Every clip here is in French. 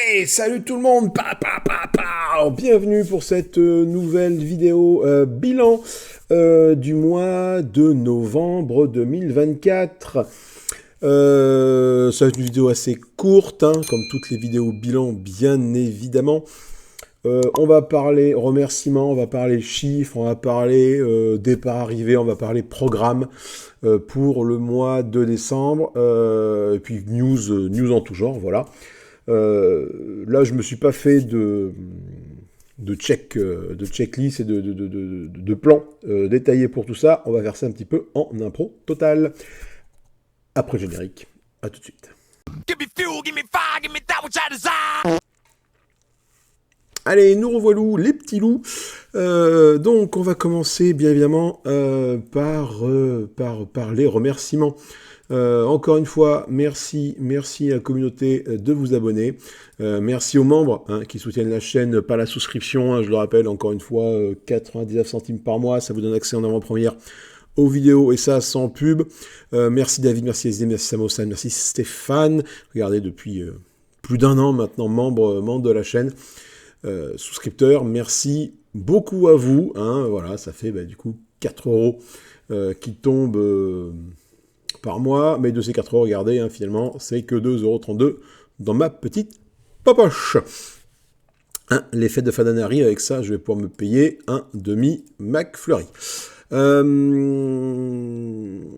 Allez, salut tout le monde, bienvenue pour cette nouvelle vidéo bilan du mois de novembre 2024. Ça va être une vidéo assez courte, hein, comme toutes les vidéos bilan, bien évidemment. On va parler remerciements, on va parler chiffres, on va parler départ-arrivée, on va parler programme pour le mois de décembre, et puis news en tout genre, voilà. Là, je me suis pas fait de checklist et de plans détaillés pour tout ça. On va faire ça un petit peu en impro total. Après le générique, à tout de suite. Allez, nous revoilà les petits loups. Donc, on va commencer bien évidemment par les remerciements. Encore une fois, merci à la communauté de vous abonner. Merci aux membres qui soutiennent la chaîne, pas la souscription, hein, je le rappelle encore une fois, 99 centimes par mois, ça vous donne accès en avant-première aux vidéos, et ça sans pub. Merci David, merci SD, merci Samosan, merci Stéphane. Regardez, depuis plus d'un an maintenant, membre de la chaîne, souscripteur. Merci beaucoup à vous. Hein, voilà, ça fait du coup 4 euros qui tombent par mois, mais de ces 4 euros, regardez, hein, finalement, c'est que 2,32 € dans ma petite poche. Hein, les fêtes de fin d'année arrivent, avec ça, je vais pouvoir me payer un demi McFlurry.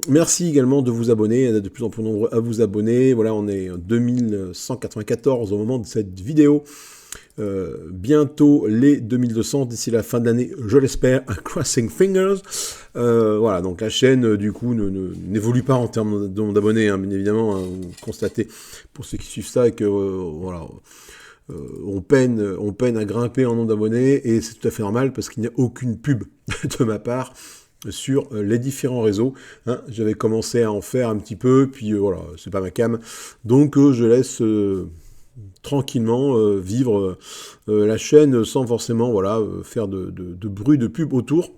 Merci également de vous abonner, de plus en plus nombreux à vous abonner. Voilà, on est 2194 au moment de cette vidéo. Bientôt les 2200 d'ici la fin de l'année, je l'espère, crossing fingers. Voilà, donc la chaîne du coup n'évolue pas en termes de nombre d'abonnés, hein, bien évidemment, hein, vous constatez pour ceux qui suivent ça que voilà, on peine à grimper en nombre d'abonnés, et c'est tout à fait normal parce qu'il n'y a aucune pub de ma part sur les différents réseaux. Hein. J'avais commencé à en faire un petit peu, puis voilà, c'est pas ma cam, donc je laisse tranquillement vivre la chaîne sans forcément faire de bruit de pub autour.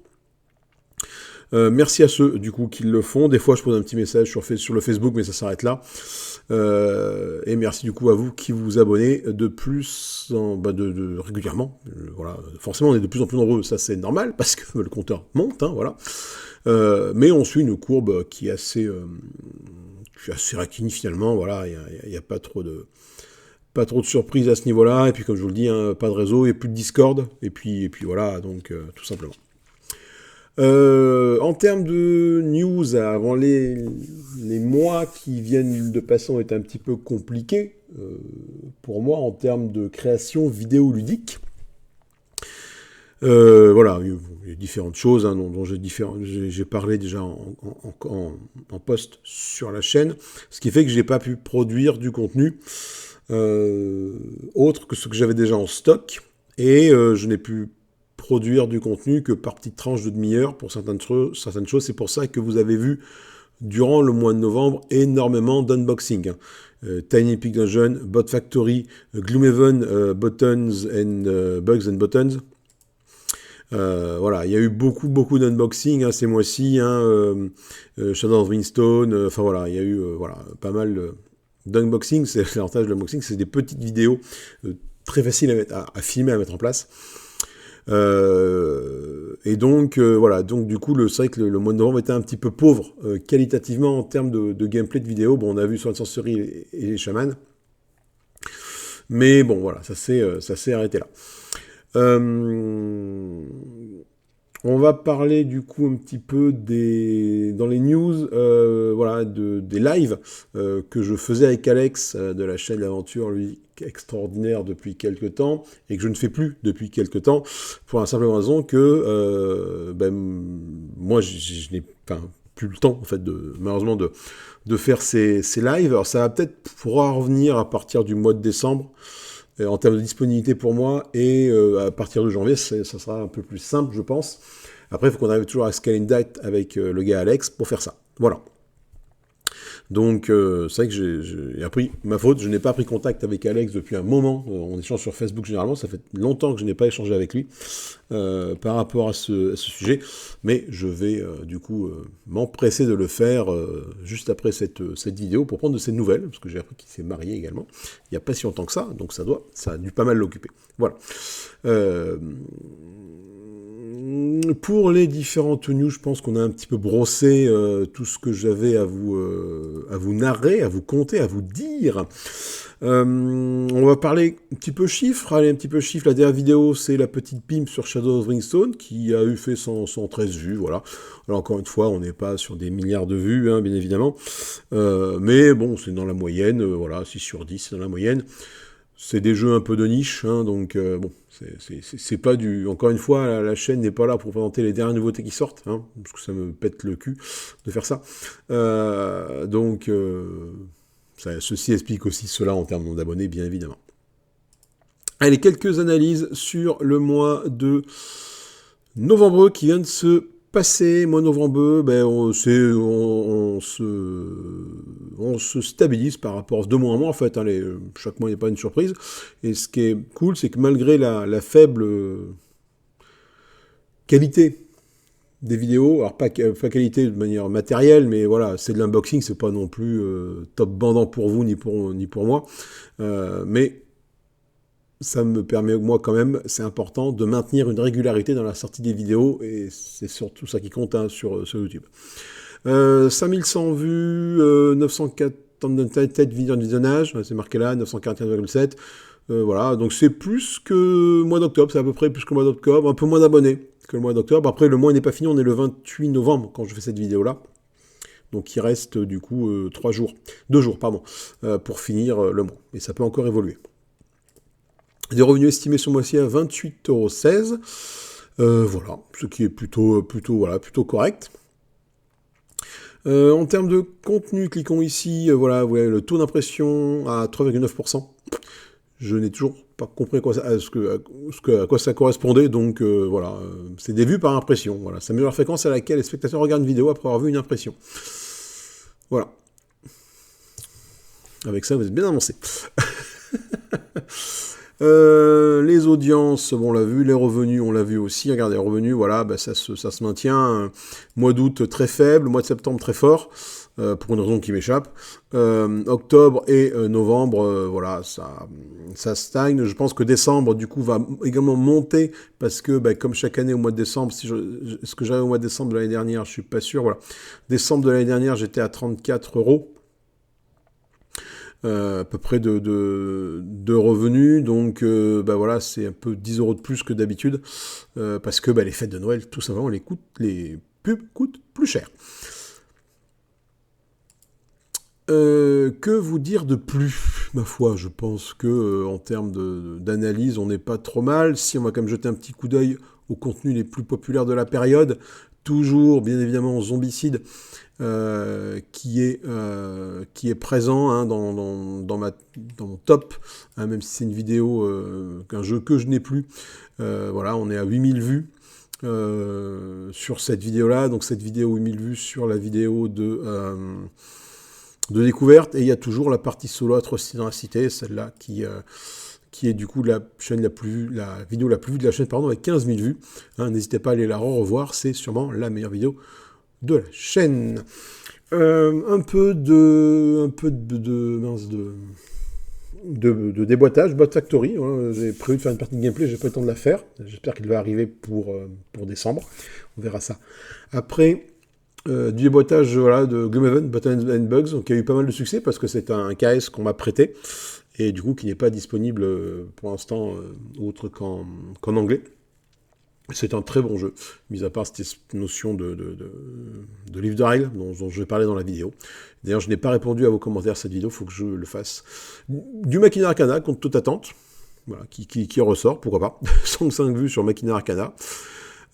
Merci à ceux du coup qui le font. Des fois je pose un petit message sur le Facebook, mais ça s'arrête là. Et merci du coup à vous qui vous abonnez de plus régulièrement. Voilà, forcément on est de plus en plus nombreux, ça c'est normal parce que le compteur monte, hein, voilà. Mais on suit une courbe qui est assez rectiligne finalement. Voilà, il n'y a pas trop de surprises à ce niveau-là, et puis comme je vous le dis, hein, pas de réseau, et plus de Discord, et puis voilà, donc tout simplement. En termes de news, avant les mois qui viennent de passer ont été un petit peu compliqués pour moi en termes de création vidéoludique. Voilà, il y a différentes choses dont j'ai parlé déjà en post sur la chaîne, ce qui fait que je n'ai pas pu produire du contenu autre que ce que j'avais déjà en stock, et je n'ai pu produire du contenu que par petites tranches de demi-heure pour certaines choses. C'est pour ça que vous avez vu durant le mois de novembre énormément d'unboxing. Tiny Epic Dungeon, Bot Factory, Gloomhaven, Buttons and Bugs and Buttons. Voilà, il y a eu beaucoup d'unboxing ces mois-ci, Shadow of Winstone, enfin voilà, il y a eu pas mal d'unboxing. C'est l'avantage de l'unboxing, c'est des petites vidéos très faciles à filmer, à mettre en place. Et donc voilà, donc du coup c'est vrai que le mois de novembre était un petit peu pauvre qualitativement en termes de gameplay de vidéo. Bon, on a vu Sword Sorcery et les chamans, mais bon voilà, ça s'est arrêté là. On va parler du coup un petit peu dans les news, des lives que je faisais avec Alex de la chaîne L'Aventure, lui, extraordinaire depuis quelques temps, et que je ne fais plus depuis quelques temps, pour la simple raison que moi je n'ai plus le temps en fait malheureusement de faire ces lives. Alors ça va peut-être pouvoir revenir à partir du mois de décembre. En termes de disponibilité pour moi, et à partir de janvier, ça sera un peu plus simple, je pense. Après, il faut qu'on arrive toujours à scaler une date avec le gars Alex pour faire ça. Voilà. Donc c'est vrai que j'ai appris ma faute, je n'ai pas pris contact avec Alex depuis un moment, on échange sur Facebook généralement, ça fait longtemps que je n'ai pas échangé avec lui par rapport à ce sujet, mais je vais du coup m'empresser de le faire juste après cette vidéo pour prendre de ses nouvelles, parce que j'ai appris qu'il s'est marié également, il n'y a pas si longtemps que ça, donc ça a dû pas mal l'occuper. Voilà. Pour les différentes news, je pense qu'on a un petit peu brossé tout ce que j'avais à vous narrer, à vous conter, à vous dire. On va parler un petit peu chiffres. Allez, un petit peu chiffres. La dernière vidéo, c'est la petite pimp sur Shadow of Brimstone qui a eu fait 113 vues. Voilà. Alors encore une fois, on n'est pas sur des milliards de vues, hein, bien évidemment. Mais bon, c'est dans la moyenne. Voilà, 6 sur 10, c'est dans la moyenne. C'est des jeux un peu de niche, hein, donc bon, c'est pas du... Encore une fois, la chaîne n'est pas là pour présenter les dernières nouveautés qui sortent, hein, parce que ça me pète le cul de faire ça. Donc, ceci explique aussi cela en termes d'abonnés, bien évidemment. Allez, quelques analyses sur le mois de novembre qui vient de se passer. Mois de novembre, ben, on se stabilise par rapport à 2 mois en mois, en fait. Hein, chaque mois, il n'y a pas une surprise. Et ce qui est cool, c'est que malgré la faible qualité des vidéos, alors pas qualité de manière matérielle, mais voilà, c'est de l'unboxing, c'est pas non plus top bandant pour vous ni pour moi. Mais ça me permet, moi quand même, c'est important, de maintenir une régularité dans la sortie des vidéos, et c'est surtout ça qui compte hein, sur YouTube. 5100 vues, 947 vidéos de visionnage, c'est marqué là, 941,7. Voilà, donc c'est plus que le mois d'octobre, c'est à peu près plus que le mois d'octobre, un peu moins d'abonnés que le mois d'octobre. Après, le mois n'est pas fini, on est le 28 novembre quand je fais cette vidéo-là. Donc il reste du coup 2 jours, pour finir le mois. Et ça peut encore évoluer. Des revenus estimés ce mois-ci à 28,16 €. Voilà, ce qui est plutôt correct. En termes de contenu, cliquons ici, voilà, vous voyez le taux d'impression à 3,9%. Je n'ai toujours pas compris à quoi ça correspondait, donc voilà, c'est des vues par impression. Voilà, ça mesure la fréquence à laquelle les spectateurs regardent une vidéo après avoir vu une impression. Voilà. Avec ça, vous êtes bien avancé. Les audiences, bon, on l'a vu, les revenus, on l'a vu aussi. Regardez, les revenus, voilà, bah, ça se maintient. Mois d'août très faible, mois de septembre très fort, pour une raison qui m'échappe. Octobre et novembre, voilà, ça stagne. Je pense que décembre, du coup, va également monter, parce que, bah, comme chaque année au mois de décembre, ce que j'avais au mois de décembre de l'année dernière, je suis pas sûr, voilà. Décembre de l'année dernière, j'étais à 34 €. À peu près de revenus, donc bah voilà, c'est un peu 10 € de plus que d'habitude, parce que bah, les fêtes de Noël, tout simplement, les pubs coûtent plus cher. Que vous dire de plus, ma foi, je pense que en termes d'analyse, on n'est pas trop mal. Si on va quand même jeter un petit coup d'œil aux contenus les plus populaires de la période, toujours bien évidemment Zombicide, qui est présent hein, dans mon top, hein, même si c'est une vidéo, qu'un jeu que je n'ai plus. Voilà, on est à 8000 vues sur cette vidéo-là, donc cette vidéo 8000 vues sur la vidéo de découverte, et il y a toujours la partie solo Atrocity dans la cité, celle-là qui est du coup la vidéo la plus vue de la chaîne, pardon, avec 15 000 vues. Hein, n'hésitez pas à aller la revoir, c'est sûrement la meilleure vidéo de la chaîne. Un peu de déboîtage, Bot Factory. Hein, j'ai prévu de faire une partie de gameplay, j'ai pas eu le temps de la faire. J'espère qu'il va arriver pour décembre. On verra ça. Après, du déboîtage voilà, de Gloomhaven, Buttons and Bugs, qui a eu pas mal de succès parce que c'est un KS qu'on m'a prêté et du coup qui n'est pas disponible pour l'instant autre qu'en anglais. C'est un très bon jeu, mis à part cette notion de livre de règles dont je vais parler dans la vidéo. D'ailleurs, je n'ai pas répondu à vos commentaires cette vidéo, il faut que je le fasse. Du Machina Arcana, contre toute attente, voilà, qui ressort, pourquoi pas. 105 vues sur Machina Arcana.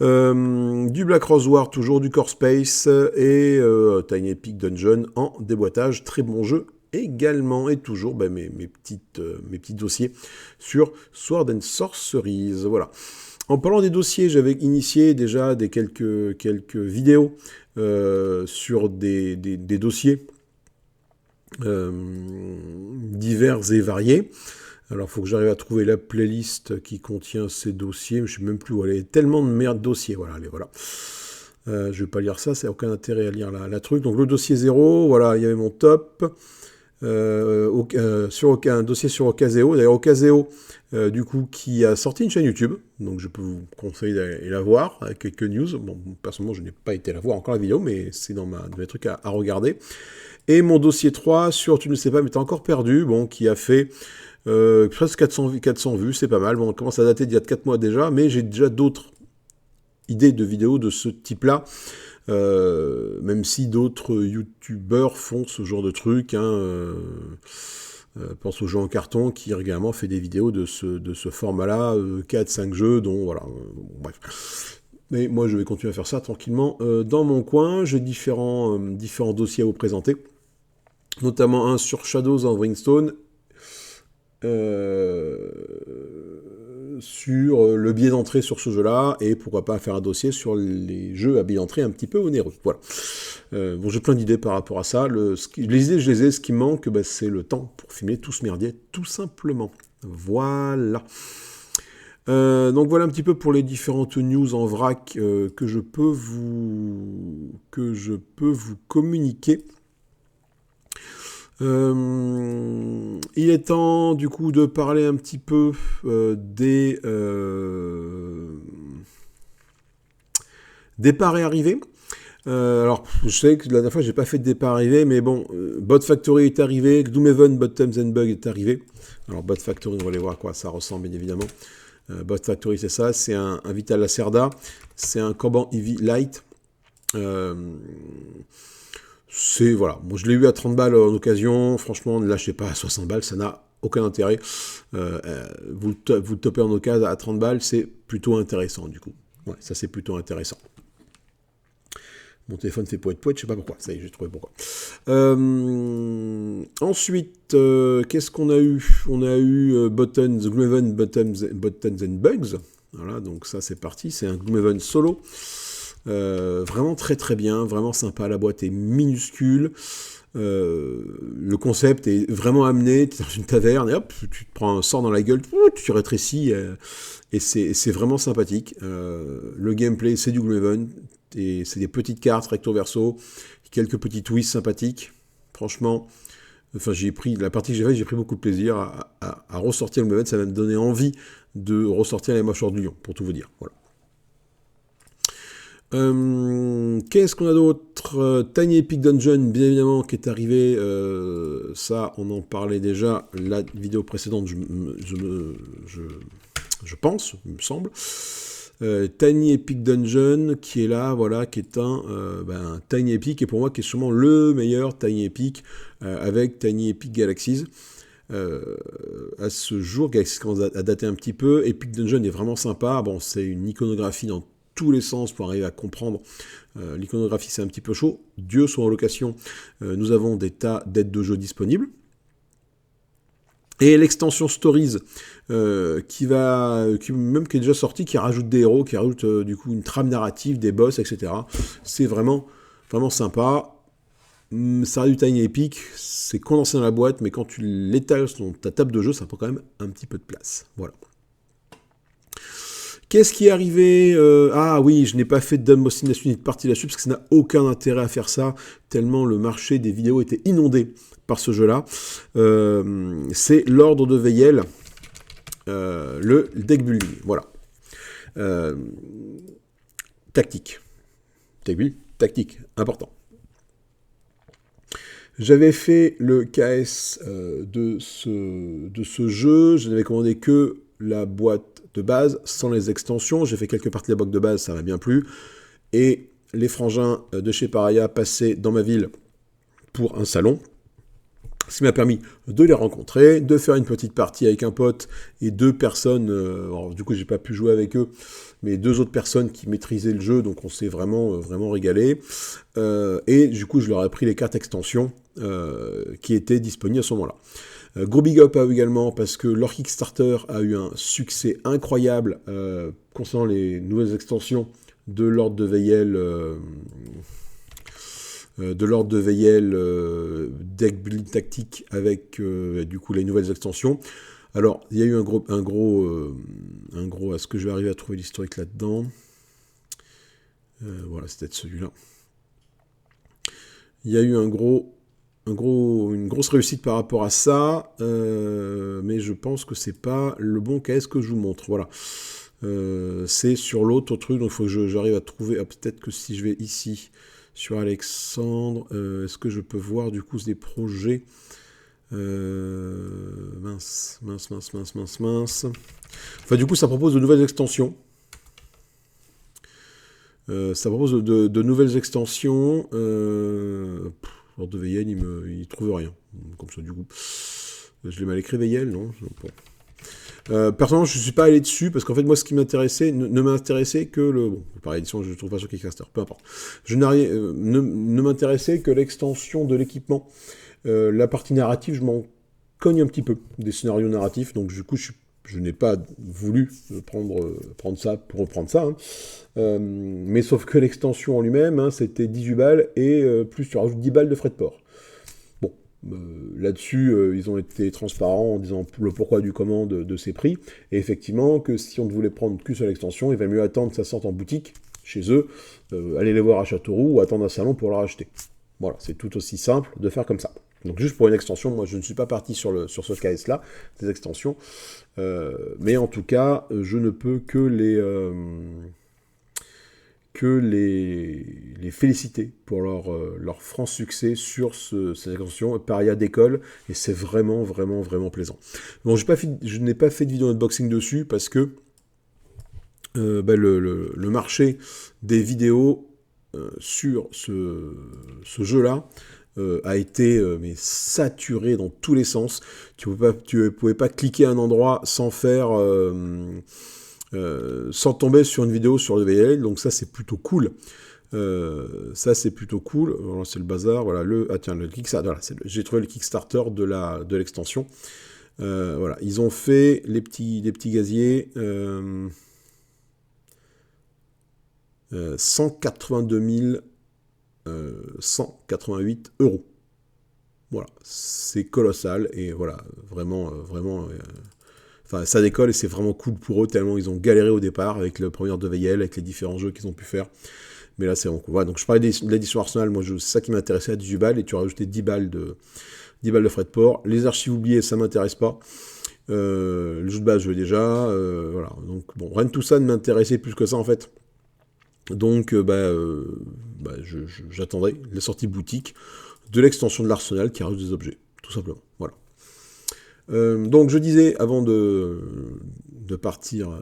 Du Black Rose War, toujours du Core Space, et Tiny Epic Dungeon en déboîtage, très bon jeu également, et toujours bah, mes petits dossiers sur Sword and Sorceries, voilà. En parlant des dossiers, j'avais initié déjà quelques vidéos sur des dossiers divers et variés. Alors, il faut que j'arrive à trouver la playlist qui contient ces dossiers. Je ne sais même plus où elle est. Tellement de merde dossiers. Voilà, allez, voilà. Je ne vais pas lire ça, ça n'a aucun intérêt à lire la truc. Donc, le dossier 0, voilà, il y avait mon top. Sur un dossier sur Ocaseo. D'ailleurs, Ocaseo, du coup, qui a sorti une chaîne YouTube. Donc, je peux vous conseiller d'aller la voir avec quelques news. Bon, personnellement, je n'ai pas été la voir encore la vidéo, mais c'est dans mes trucs à regarder. Et mon dossier 3 sur Tu ne sais pas, mais t'es encore perdu. Bon, qui a fait presque 400 vues, c'est pas mal. Bon, on commence à dater d'il y a 4 mois déjà, mais j'ai déjà d'autres idées de vidéos de ce type-là. Même si d'autres youtubeurs font ce genre de truc, pense aux jeux en carton qui régulièrement fait des vidéos de ce format-là, 4-5 jeux, dont voilà, bref. Mais moi je vais continuer à faire ça tranquillement dans mon coin. J'ai différents dossiers à vous présenter, notamment un sur Shadows of Brimstone, sur le billet d'entrée sur ce jeu-là, et pourquoi pas faire un dossier sur les jeux à billet d'entrée un petit peu onéreux. Voilà. Bon, j'ai plein d'idées par rapport à ça. Les idées, je les ai. Ce qui me manque, c'est le temps pour filmer tout ce merdier, tout simplement. Voilà. Donc voilà un petit peu pour les différentes news en vrac que je peux vous communiquer. Il est temps du coup de parler un petit peu des départs et arrivées. Alors je sais que la dernière fois j'ai pas fait de départ arrivé, mais bon, Bot Factory est arrivé, Gloomhaven Bottoms and Bugs est arrivé. Alors Bot Factory, on va aller voir à quoi ça ressemble bien évidemment. Bot Factory c'est ça, c'est un Vital Lacerda, c'est un Corban Eevee Light. C'est, voilà, bon, je l'ai eu à 30 balles en occasion, franchement, ne lâchez pas à 60 balles, ça n'a aucun intérêt. Vous le topez en occasion à 30 balles, c'est plutôt intéressant, du coup. Ouais, ça c'est plutôt intéressant. Mon téléphone fait poète, je sais pas pourquoi, ça y est, j'ai trouvé pourquoi. Ensuite, qu'est-ce qu'on a eu? On a eu Gloomhaven Buttons and Bugs. Voilà, donc ça c'est parti, c'est un Gloomhaven solo. Vraiment très très bien, vraiment sympa, la boîte est minuscule, le concept est vraiment amené, tu es dans une taverne et hop, tu te prends un sort dans la gueule, tu rétrécis et c'est vraiment sympathique. Le gameplay c'est du Gloomhaven, et c'est des petites cartes recto verso, quelques petits twists sympathiques, franchement. Enfin, la partie que j'ai faite, j'ai pris beaucoup de plaisir à ressortir le Gloomhaven, ça m'a donné envie de ressortir les mâchoires du lion, pour tout vous dire, voilà. Qu'est-ce qu'on a d'autre? Tiny Epic Dungeon, bien évidemment, qui est arrivé. Ça, on en parlait déjà la vidéo précédente, je pense, il me semble. Tiny Epic Dungeon, qui est là, voilà, qui est un Tiny Epic, et pour moi, qui est sûrement le meilleur Tiny Epic, avec Tiny Epic Galaxies. À ce jour, Galaxies commence à dater un petit peu. Epic Dungeon est vraiment sympa. Bon, c'est une iconographie dans tous les sens pour arriver à comprendre. L'iconographie, c'est un petit peu chaud. Dieu soit en location. Nous avons des tas d'aides de jeu disponibles. Et l'extension Stories, qui est déjà sortie, qui rajoute des héros, qui rajoute du coup une trame narrative, des boss, etc. C'est vraiment, vraiment sympa. Ça a du Tiny Epic, c'est condensé dans la boîte, mais quand tu l'étales sur ta table de jeu, ça prend quand même un petit peu de place. Voilà. Qu'est-ce qui est arrivé? Ah oui, je n'ai pas fait d'unboxing Unit partie là-dessus, parce que ça n'a aucun intérêt à faire ça, tellement le marché des vidéos était inondé par ce jeu-là. C'est l'Ordre de Veyel, le deck building, voilà. Tactique. Deck building, tactique, important. J'avais fait le KS de ce jeu, je n'avais commandé que la boîte de base, sans les extensions. J'ai fait quelques parties de la boîte de base, ça m'a bien plu. Et les frangins de chez Paraya passaient dans ma ville pour un salon. Ce qui m'a permis de les rencontrer, de faire une petite partie avec un pote et 2 personnes. Alors, du coup, j'ai pas pu jouer avec eux, mais 2 autres personnes qui maîtrisaient le jeu, donc on s'est vraiment régalé. Et du coup, je leur ai pris les cartes extensions qui étaient disponibles à ce moment-là. Gros big up à eux également, parce que leur Kickstarter a eu un succès incroyable concernant les nouvelles extensions de l'Ordre de Veyel de l'ordre de Veyel, deck building tactique avec du coup les nouvelles extensions. Alors, il y a eu un gros, est-ce que je vais arriver à trouver l'historique là-dedans? Voilà, c'est peut-être celui-là. Il y a eu une grosse réussite par rapport à ça, mais je pense que c'est pas le bon KS que je vous montre. Voilà. C'est sur l'autre truc, donc il faut que j'arrive à trouver. Ah, peut-être que si je vais ici sur Alexandre, est-ce que je peux voir du coup des projets? Mince. Enfin, du coup, ça propose de nouvelles extensions. Ça propose de nouvelles extensions. Lord de Veyel, il trouve rien. Comme ça, du coup. Je l'ai mal écrit, Veyel, non? Personnellement, je ne suis pas allé dessus, parce qu'en fait, moi, ce qui m'intéressait, ne m'intéressait que le... Bon, par édition, je ne trouve pas sur Kickstarter, peu importe. Ne m'intéressait que l'extension de l'équipement. La partie narrative, je m'en cogne un petit peu des scénarios narratifs, donc du coup, je n'ai pas voulu prendre ça pour reprendre ça. Hein. Mais sauf que l'extension en lui-même, hein, c'était 18 balles, et plus tu rajoutes 10 balles de frais de port. Là-dessus, ils ont été transparents en disant le pourquoi du comment de ces prix. Et effectivement, que si on ne voulait prendre qu'une seule extension, il va mieux attendre que ça sorte en boutique, chez eux, aller les voir à Châteauroux ou attendre un salon pour la racheter. Voilà, c'est tout aussi simple de faire comme ça. Donc juste pour une extension, moi je ne suis pas parti sur ce KS-là, des extensions. Mais en tout cas, je ne peux que les féliciter pour leur franc succès sur cette extension. Paria décolle, et c'est vraiment plaisant. Bon, je n'ai pas fait de vidéo unboxing dessus, parce que le marché des vidéos sur ce jeu-là a été saturé dans tous les sens. Tu ne pouvais pas cliquer à un endroit sans tomber sur une vidéo sur le VL, donc ça c'est plutôt cool. Voilà, c'est le bazar. Voilà, le Kickstarter. Voilà, j'ai trouvé le Kickstarter de l'extension. Voilà, ils ont fait les petits gaziers. 182 188 €. Voilà, c'est colossal, et voilà, vraiment. Enfin, ça décolle, et c'est vraiment cool pour eux, tellement ils ont galéré au départ avec le premier de Veyel, avec les différents jeux qu'ils ont pu faire. Mais là, c'est vraiment cool. Voilà, donc je parlais de l'édition Arsenal, moi, c'est ça qui m'intéressait, à 18 balles, et tu as rajouté 10 balles de frais de port. Les archives oubliées, ça m'intéresse pas. Le jeu de base, je l'ai déjà. Voilà, donc bon, rien de tout ça ne m'intéressait plus que ça, en fait. Donc, j'attendrai la sortie boutique de l'extension de l'Arsenal qui rajoute des objets, tout simplement. Voilà. Donc, je disais, avant de partir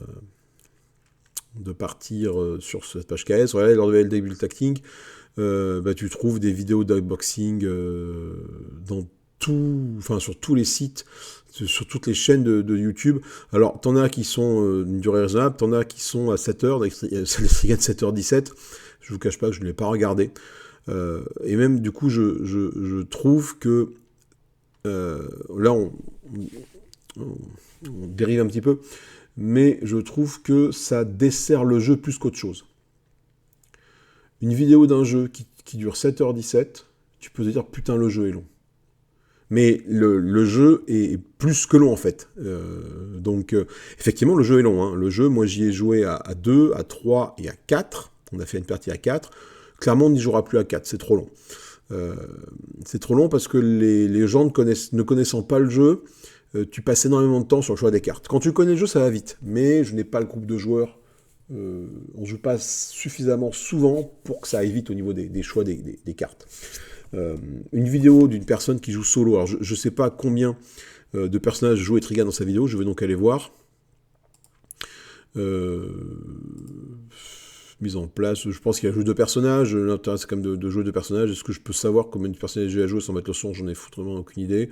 sur cette page KS, voilà, lors de LD Build Tacting, tu trouves des vidéos d'unboxing sur tous les sites, sur toutes les chaînes de YouTube. Alors, t'en as qui sont d'une durée raisonnable, t'en as qui sont à 7h, les 7h17, je vous cache pas que je ne l'ai pas regardé. Et même, du coup, je trouve que là, on dérive un petit peu, mais je trouve que ça dessert le jeu plus qu'autre chose. Une vidéo d'un jeu qui dure 7h17, tu peux te dire, putain, le jeu est long. Mais le jeu est plus que long, en fait. Donc, effectivement, le jeu est long. Hein. Le jeu, moi, j'y ai joué à 2, à 3 et à 4. On a fait une partie à 4. Clairement, on n'y jouera plus à 4. C'est trop long. C'est trop long parce que les gens ne connaissant pas le jeu, tu passes énormément de temps sur le choix des cartes. Quand tu connais le jeu, ça va vite. Mais je n'ai pas le groupe de joueurs. On ne joue pas suffisamment souvent pour que ça aille vite au niveau des choix des cartes. Une vidéo d'une personne qui joue solo, alors je ne sais pas combien de personnages joue Etrigan dans sa vidéo, je vais donc aller voir. Mise en place, je pense qu'il a joué 2 personnages, l'intérêt c'est quand même de jouer 2 personnages, est-ce que je peux savoir combien de personnages j'ai à jouer sans mettre le son, j'en ai foutrement aucune idée.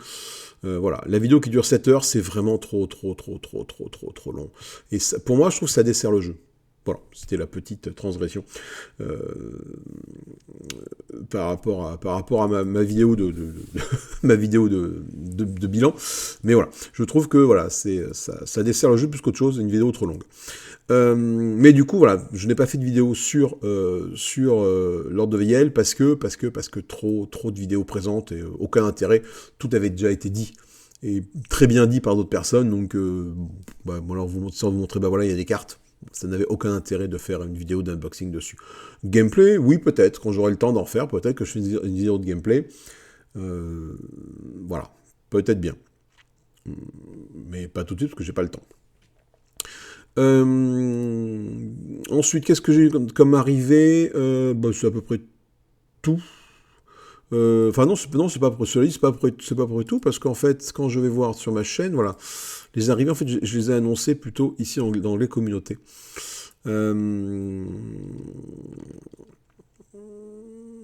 Voilà, la vidéo qui dure 7 heures, c'est vraiment trop long. Et ça, pour moi, je trouve que ça dessert le jeu. Voilà, c'était la petite transgression par rapport à ma vidéo ma vidéo de bilan. Mais voilà, je trouve que voilà, ça dessert le jeu plus qu'autre chose, une vidéo trop longue. Mais du coup, voilà, je n'ai pas fait de vidéo sur Lord of the Yale parce que trop de vidéos présentes et aucun intérêt. Tout avait déjà été dit et très bien dit par d'autres personnes. Donc, alors sans vous montrer, voilà, il y a des cartes. Ça n'avait aucun intérêt de faire une vidéo d'unboxing dessus. Gameplay, oui, peut-être. Quand j'aurai le temps d'en faire, peut-être que je fais une vidéo de gameplay. Voilà, peut-être bien. Mais pas tout de suite parce que j'ai pas le temps. Ensuite, qu'est-ce que j'ai eu comme arrivée c'est à peu près tout. Enfin non, c'est pas pour cela, c'est pas pour tout, parce qu'en fait, quand je vais voir sur ma chaîne, voilà, les arrivées, en fait, je les ai annoncées plutôt ici dans les communautés. Bon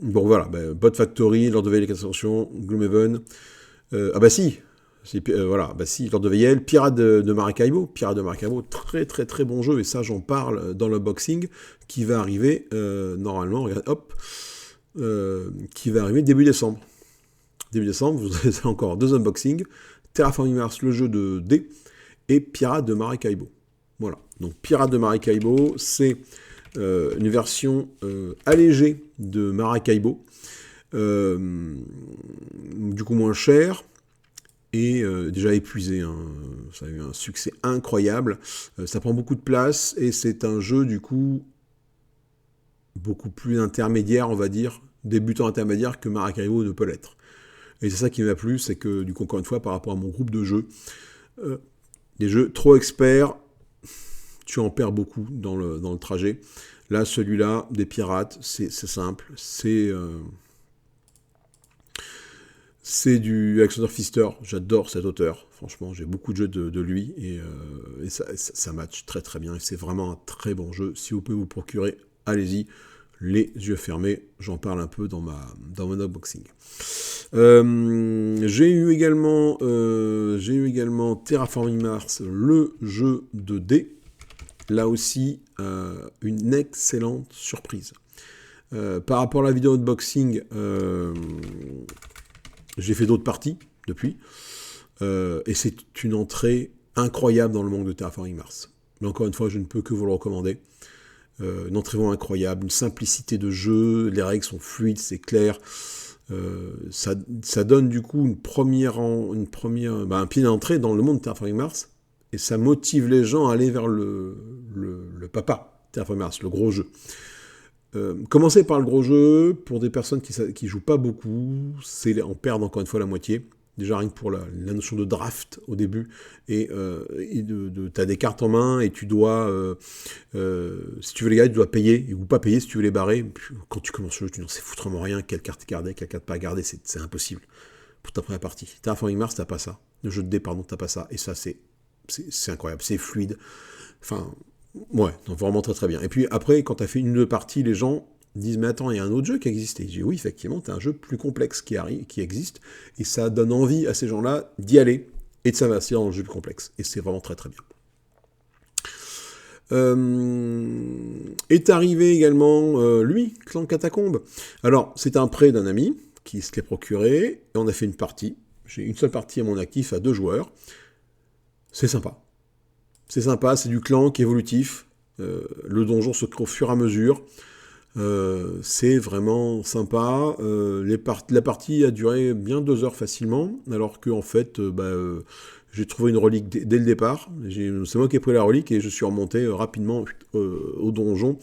voilà, Bot Factory, Lord of the Veil Extension, Gloomhaven. Voilà, Lord of the Veil, Pirate de Maracaibo. Pirate de Maracaibo, très très très bon jeu, et ça j'en parle dans l'unboxing qui va arriver normalement, regardez, hop, qui va arriver début décembre. Début décembre, vous avez encore 2 unboxings, Terraforming Mars, le jeu de D, et Pirate de Maracaibo. Voilà, donc Pirate de Maracaibo, c'est une version allégée de Maracaibo, du coup moins cher, et déjà épuisé, hein. Ça a eu un succès incroyable, ça prend beaucoup de place, et c'est un jeu du coup beaucoup plus intermédiaire, on va dire, débutant intermédiaire que Maracaibo ne peut l'être. Et c'est ça qui m'a plu, c'est que, du coup, encore une fois, par rapport à mon groupe de jeux, des jeux trop experts, tu en perds beaucoup dans le trajet. Là, celui-là, des pirates, c'est simple, c'est du Alexander Pfister, j'adore cet auteur, franchement, j'ai beaucoup de jeux de lui, et ça match très très bien, et c'est vraiment un très bon jeu. Si vous pouvez vous procurer, allez-y, les yeux fermés, j'en parle un peu dans mon unboxing. J'ai eu également Terraforming Mars, le jeu de dés. Là aussi, une excellente surprise. Par rapport à la vidéo unboxing, j'ai fait d'autres parties depuis, et c'est une entrée incroyable dans le monde de Terraforming Mars. Mais encore une fois, je ne peux que vous le recommander. Une entrée vraiment incroyable, une simplicité de jeu, les règles sont fluides, c'est clair. Ça donne du coup un pied d'entrée dans le monde de Terraforming Mars, et ça motive les gens à aller vers le papa Terraforming Mars, le gros jeu. Commencez par le gros jeu, pour des personnes qui jouent pas beaucoup, c'est en perdre encore une fois la moitié. Déjà rien que pour la notion de draft au début, et t'as des cartes en main, et tu dois, si tu veux les garder, tu dois payer, ou pas payer si tu veux les barrer. Quand tu commences le jeu, tu n'en sais foutrement rien, quelle carte garder, quelle carte pas garder, c'est impossible pour ta première partie. Terraforming Mars, t'as pas ça. Le jeu de dés, pardon, t'as pas ça. Et ça, c'est incroyable, c'est fluide. Enfin, ouais, donc vraiment très très bien. Et puis après, quand t'as fait 1 ou 2 parties, les gens disent, mais attends, il y a un autre jeu qui existe. Et je dis, oui, effectivement, t'as un jeu plus complexe qui existe, et ça donne envie à ces gens-là d'y aller et de s'investir dans le jeu plus complexe. Et c'est vraiment très très bien. Est arrivé également, lui, Clan Catacombe. Alors, c'est un prêt d'un ami qui se l'est procuré, et on a fait une partie. J'ai une seule partie à mon actif à 2 joueurs. C'est sympa. C'est sympa, c'est du clan qui est évolutif. Le donjon se crée au fur et à mesure. C'est vraiment sympa. La partie a duré bien 2 heures facilement, alors que en fait, j'ai trouvé une relique dès le départ. C'est moi qui ai pris la relique, et je suis remonté rapidement au donjon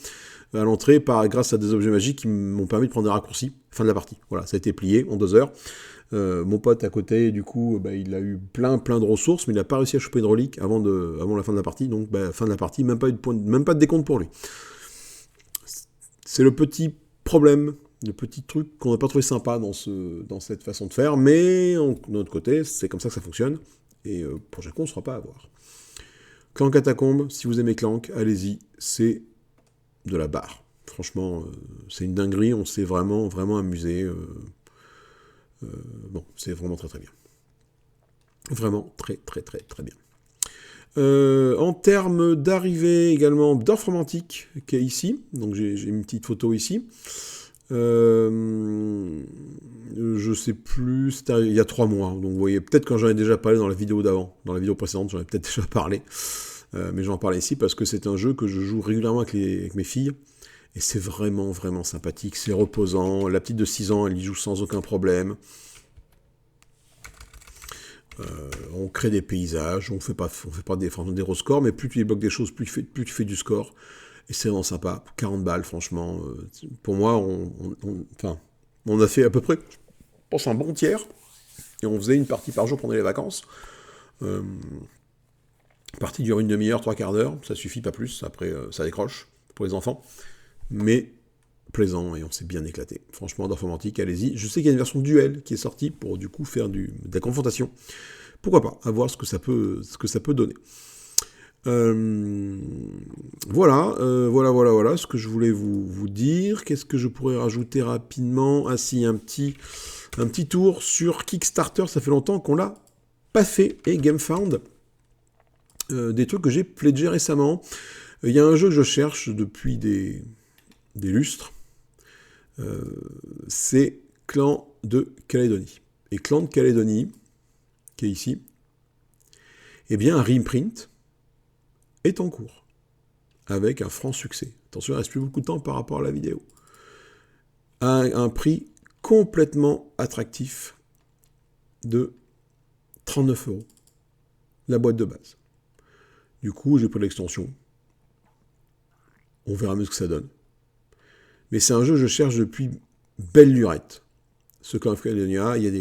à l'entrée grâce à des objets magiques qui m'ont permis de prendre des raccourcis. Fin de la partie. Voilà, ça a été plié en 2 heures. Mon pote à côté, du coup, il a eu plein de ressources, mais il n'a pas réussi à choper une relique avant la fin de la partie. Donc, fin de la partie, même pas de décompte pour lui. C'est le petit problème, le petit truc qu'on n'a pas trouvé sympa dans cette façon de faire, mais de notre côté, c'est comme ça que ça fonctionne, et prochain coup, on ne sera pas à voir. Clan Catacombe, si vous aimez Clank, allez-y, c'est de la barre. Franchement, c'est une dinguerie, on s'est vraiment, vraiment amusé. Bon, c'est vraiment très très bien. Vraiment très très très très bien. En termes d'arrivée également, d'Informantique qui est ici, donc j'ai une petite photo ici. Je sais plus, c'était il y a 3 mois, donc vous voyez, peut-être quand j'en ai déjà parlé dans la vidéo d'avant, dans la vidéo précédente, j'en ai peut-être déjà parlé, mais j'en parle ici parce que c'est un jeu que je joue régulièrement avec mes filles, et c'est vraiment, vraiment sympathique, c'est reposant, la petite de 6 ans, elle y joue sans aucun problème. On crée des paysages, on fait pas des hauts scores, mais plus tu débloques des choses, plus tu fais du score. Et c'est vraiment sympa. 40 balles, franchement. Pour moi, on a fait à peu près, je pense, un bon tiers. Et on faisait une partie par jour pendant les vacances. La partie dure une demi-heure, 3/4 d'heure. Ça suffit, pas plus. Après, ça décroche pour les enfants. Mais plaisant et on s'est bien éclaté. Franchement, d'Informantique, allez-y. Je sais qu'il y a une version duel qui est sortie pour du coup faire de la confrontation. Pourquoi pas, à voir ce que ça peut donner. Voilà ce que je voulais vous dire. Qu'est-ce que je pourrais rajouter rapidement? Ah si, un petit tour sur Kickstarter, ça fait longtemps qu'on l'a pas fait, et GameFound. Des trucs que j'ai pledgé récemment. Il y a un jeu que je cherche depuis des lustres. C'est Clan de Calédonie. Et Clan de Calédonie, qui est ici, eh bien un reprint est en cours, avec un franc succès. Attention, il ne reste plus beaucoup de temps par rapport à la vidéo. À un prix complètement attractif de 39 €, la boîte de base. Du coup, j'ai pris l'extension. On verra mieux ce que ça donne. Mais c'est un jeu que je cherche depuis belle lurette. Ce Clan of Caledonia, il y a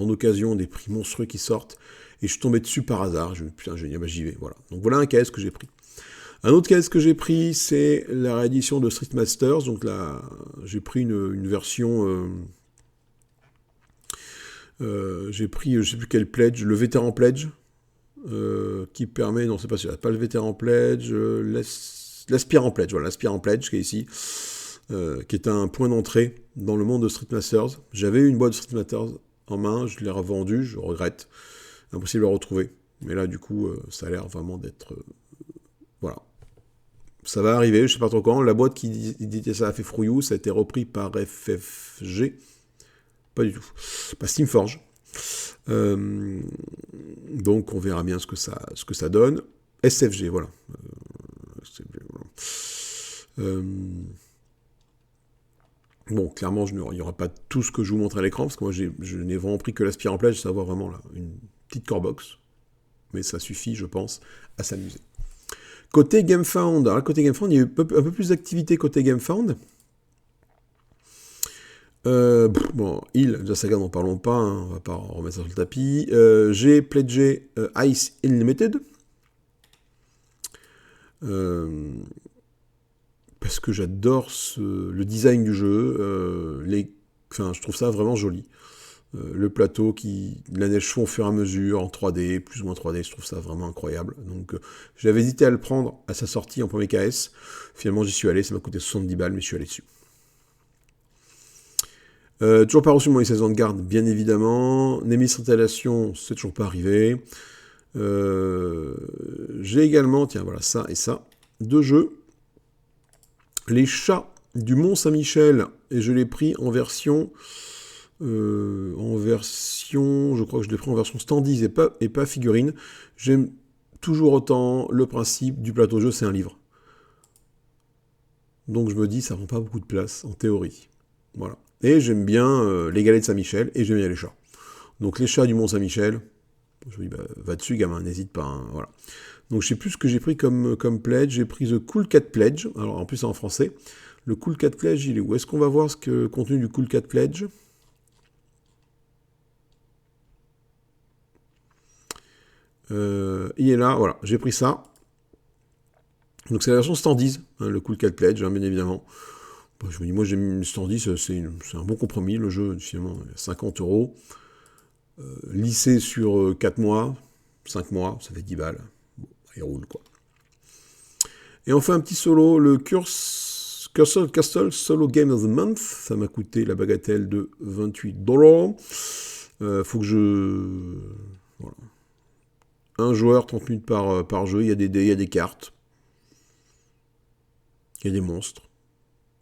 en occasion des prix monstrueux qui sortent, et je suis tombé dessus par hasard. Je me dis, putain, génial, bah, j'y vais. Voilà. Donc voilà un KS que j'ai pris. Un autre KS que j'ai pris, c'est la réédition de Street Masters. Donc là, j'ai pris une version... j'ai pris, je ne sais plus quel pledge, le vétéran pledge, qui permet... Non, c'est pas celui-là, pas le vétéran pledge, l'aspirant pledge. Voilà, l'aspirant pledge qui est ici. Qui est un point d'entrée dans le monde de Street Masters. J'avais eu une boîte de Street Masters en main, je l'ai revendue, je regrette. Impossible à retrouver. Mais là, du coup, ça a l'air vraiment d'être... voilà. Ça va arriver, je sais pas trop quand. La boîte qui éditait ça a fait frouillou, ça a été repris par FFG. Pas du tout. Pas Steamforge. Donc, on verra bien ce que ça donne. SFG, voilà. SFG, voilà. Bon, clairement, il n'y aura pas tout ce que je vous montre à l'écran, parce que moi, je n'ai vraiment pris que l'aspirant pledge, savoir vraiment là, une petite core box. Mais ça suffit, je pense, à s'amuser. Côté GameFound, alors côté GameFound, il y a eu un peu plus d'activité côté GameFound. Bon, de la saga, n'en parlons pas, hein, on va pas remettre ça sur le tapis. J'ai pledgé Ice Unlimited. Parce que j'adore le design du jeu, je trouve ça vraiment joli. Le plateau la neige fond au fur et à mesure, en 3D, plus ou moins 3D, je trouve ça vraiment incroyable. Donc j'avais hésité à le prendre à sa sortie en premier KS, finalement j'y suis allé, ça m'a coûté 70 balles, mais je suis allé dessus. Toujours pas reçu mon licence de garde, bien évidemment. Nemesis Retaliation, c'est toujours pas arrivé. J'ai également, tiens voilà, ça et ça, 2 jeux. Les chats du Mont-Saint-Michel, et je l'ai pris en version, je crois que je l'ai pris en version standees et pas figurine. J'aime toujours autant le principe du plateau jeu, c'est un livre. Donc je me dis, ça prend pas beaucoup de place, en théorie. Voilà. Et j'aime bien les galets de Saint-Michel, et j'aime bien les chats. Donc les chats du Mont-Saint-Michel, je me dis, bah, va dessus, gamin, n'hésite pas, hein, voilà. Donc je sais plus ce que j'ai pris comme pledge. J'ai pris The Cool Cat Pledge. Alors en plus c'est en français. Le Cool Cat Pledge, il est où? Est-ce qu'on va voir le contenu du Cool Cat Pledge? Il est là, voilà, j'ai pris ça. Donc c'est la version standees, hein, le Cool Cat Pledge, hein, bien évidemment. Bon, je me dis, moi j'aime une standees, c'est un bon compromis, le jeu, finalement, 50 €. Lissé sur 4 mois, 5 mois, ça fait 10 balles. Bon, il roule, quoi. Et on fait un petit solo, le Cursor Castle Solo Game of the Month. Ça m'a coûté la bagatelle de 28 $. Faut que je... Voilà. Un joueur, 30 minutes par jeu, il y a des dés, il y a des cartes. Il y a des monstres.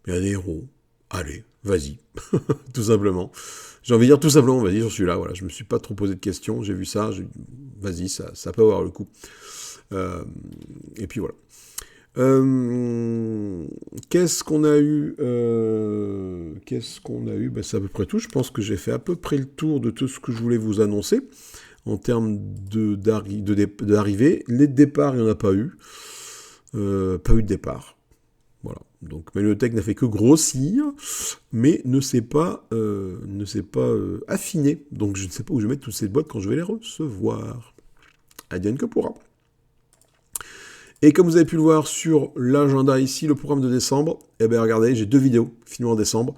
Il y a des héros. Allez, vas-y. Tout simplement. J'ai envie de dire tout simplement, vas-y, j'en suis là. Voilà, je me suis pas trop posé de questions. J'ai vu ça. Vas-y, ça peut avoir le coup. Et puis voilà. Qu'est-ce qu'on a eu ben, c'est à peu près tout. Je pense que j'ai fait à peu près le tour de tout ce que je voulais vous annoncer en termes d'arrivée. Les départs, il n'y en a pas eu. Pas eu de départ. Voilà. Donc ma bibliothèque n'a fait que grossir, mais ne s'est pas affiné. Donc je ne sais pas où je vais mettre toutes ces boîtes quand je vais les recevoir. Advienne que pourra. Et comme vous avez pu le voir sur l'agenda ici, le programme de décembre, eh bien regardez, j'ai 2 vidéos filmées en décembre.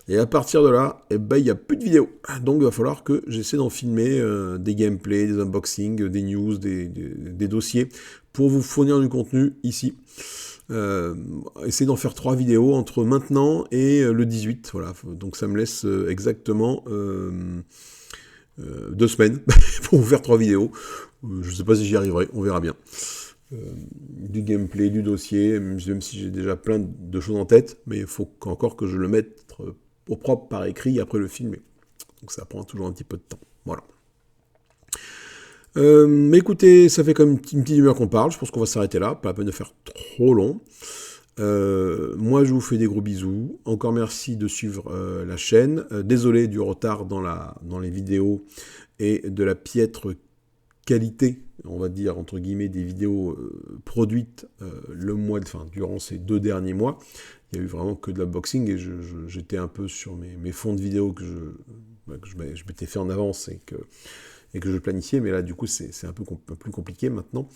Et à partir de là, eh ben, il n'y a plus de vidéos. Donc il va falloir que j'essaie d'en filmer des gameplays, des unboxings, des news, des dossiers pour vous fournir du contenu ici. Essayer d'en faire 3 vidéos entre maintenant et le 18. Voilà. Donc ça me laisse exactement 2 semaines pour vous faire 3 vidéos. Je ne sais pas si j'y arriverai, on verra bien. Du gameplay, du dossier, même si j'ai déjà plein de choses en tête, mais il faut encore que je le mette au propre par écrit après le filmer. Donc ça prend toujours un petit peu de temps. Voilà. Mais écoutez, ça fait comme une petite humeur qu'on parle, je pense qu'on va s'arrêter là, pas la peine de faire trop long. Moi je vous fais des gros bisous, encore merci de suivre la chaîne, désolé du retard dans les vidéos et de la piètre qualité, on va dire, entre guillemets, des vidéos produites durant ces 2 derniers mois. Il n'y a eu vraiment que de l'unboxing et j'étais un peu sur mes fonds de vidéos que je m'étais fait en avance et que je planifiais, mais là, du coup, c'est un peu plus compliqué maintenant.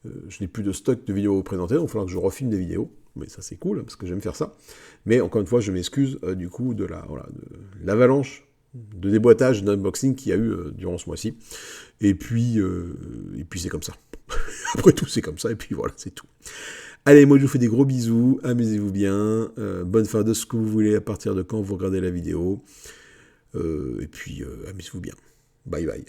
Je n'ai plus de stock de vidéos présentées, donc il va falloir que je refilme des vidéos, mais ça c'est cool, parce que j'aime faire ça. Mais encore une fois, je m'excuse du coup de l'avalanche de déboîtage, d'unboxing qu'il y a eu durant ce mois-ci. Et puis c'est comme ça. Après tout, c'est comme ça, et puis voilà, c'est tout. Allez, moi je vous fais des gros bisous, amusez-vous bien, bonne fin de ce que vous voulez, à partir de quand vous regardez la vidéo, et puis amusez-vous bien. Bye bye.